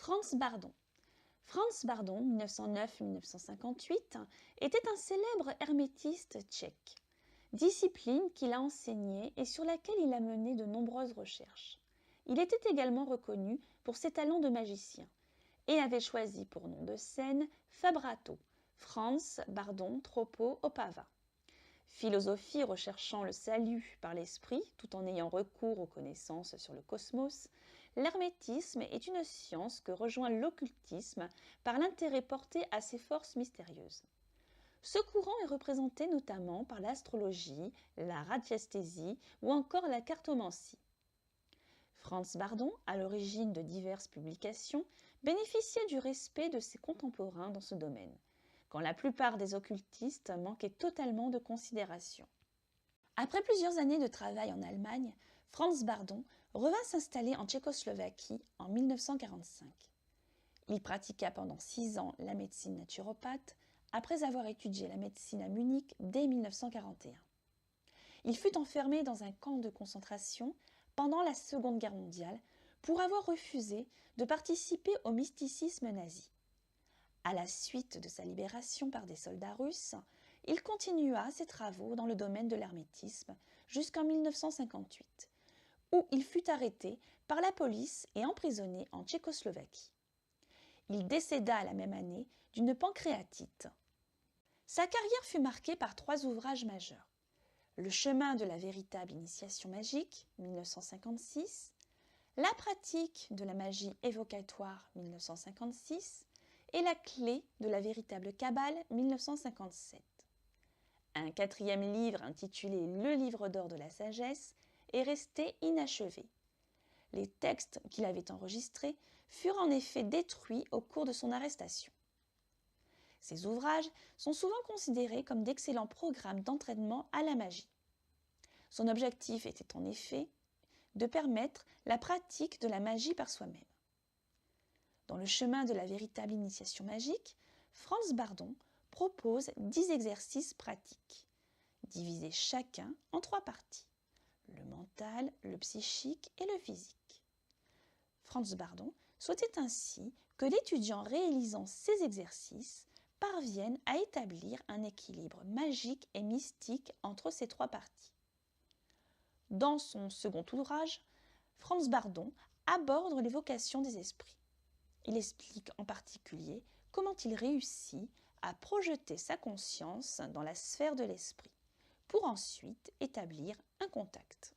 Franz Bardon. Franz Bardon, 1909-1958, était un célèbre hermétiste tchèque, discipline qu'il a enseignée et sur laquelle il a mené de nombreuses recherches. Il était également reconnu pour ses talents de magicien et avait choisi pour nom de scène Fabrato, Franz Bardon Troppo Opava. Philosophie recherchant le salut par l'esprit tout en ayant recours aux connaissances sur le cosmos, l'hermétisme est une science que rejoint l'occultisme par l'intérêt porté à ses forces mystérieuses. Ce courant est représenté notamment par l'astrologie, la radiesthésie ou encore la cartomancie. Franz Bardon, à l'origine de diverses publications, bénéficiait du respect de ses contemporains dans ce domaine, quand la plupart des occultistes manquaient totalement de considération. Après plusieurs années de travail en Allemagne, Franz Bardon revint s'installer en Tchécoslovaquie en 1945. Il pratiqua pendant 6 ans la médecine naturopathe, après avoir étudié la médecine à Munich dès 1941. Il fut enfermé dans un camp de concentration pendant la Seconde Guerre mondiale pour avoir refusé de participer au mysticisme nazi. À la suite de sa libération par des soldats russes, il continua ses travaux dans le domaine de l'hermétisme jusqu'en 1958, où il fut arrêté par la police et emprisonné en Tchécoslovaquie. Il décéda la même année d'une pancréatite. Sa carrière fut marquée par 3 ouvrages majeurs. Le chemin de la véritable initiation magique, 1956, La pratique de la magie évocatoire, 1956, et La clé de la véritable Kabbale, 1957. Un 4e livre intitulé Le livre d'or de la sagesse est resté inachevé. Les textes qu'il avait enregistrés furent en effet détruits au cours de son arrestation. Ces ouvrages sont souvent considérés comme d'excellents programmes d'entraînement à la magie. Son objectif était en effet de permettre la pratique de la magie par soi-même. Dans le chemin de la véritable initiation magique, Franz Bardon propose 10 exercices pratiques, divisés chacun en 3 parties, le mental, le psychique et le physique. Franz Bardon souhaitait ainsi que l'étudiant réalisant ces exercices parvienne à établir un équilibre magique et mystique entre ces 3 parties. Dans son second ouvrage, Franz Bardon aborde l'évocation des esprits. Il explique en particulier comment il réussit à projeter sa conscience dans la sphère de l'esprit, pour ensuite établir un contact.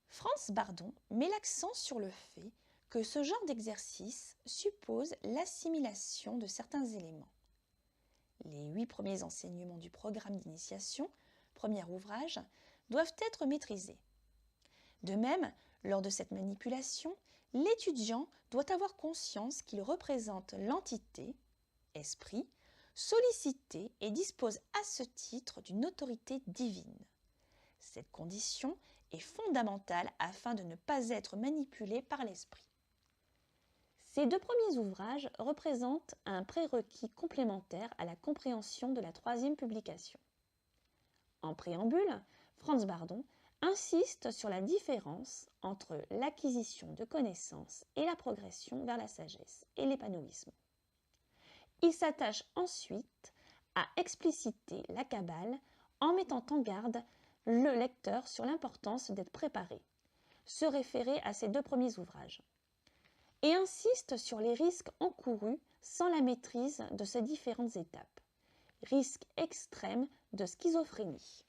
Franz Bardon met l'accent sur le fait que ce genre d'exercice suppose l'assimilation de certains éléments. Les 8 premiers enseignements du programme d'initiation, premier ouvrage, doivent être maîtrisés. De même, lors de cette manipulation, l'étudiant doit avoir conscience qu'il représente l'entité, esprit, sollicitée et dispose à ce titre d'une autorité divine. Cette condition est fondamentale afin de ne pas être manipulé par l'esprit. Ces 2 premiers ouvrages représentent un prérequis complémentaire à la compréhension de la 3e publication. En préambule, Franz Bardon insiste sur la différence entre l'acquisition de connaissances et la progression vers la sagesse et l'épanouissement. Il s'attache ensuite à expliciter la Kabbale en mettant en garde le lecteur sur l'importance d'être préparé, se référer à ces 2 premiers ouvrages, et insiste sur les risques encourus sans la maîtrise de ces différentes étapes, risques extrêmes de schizophrénie.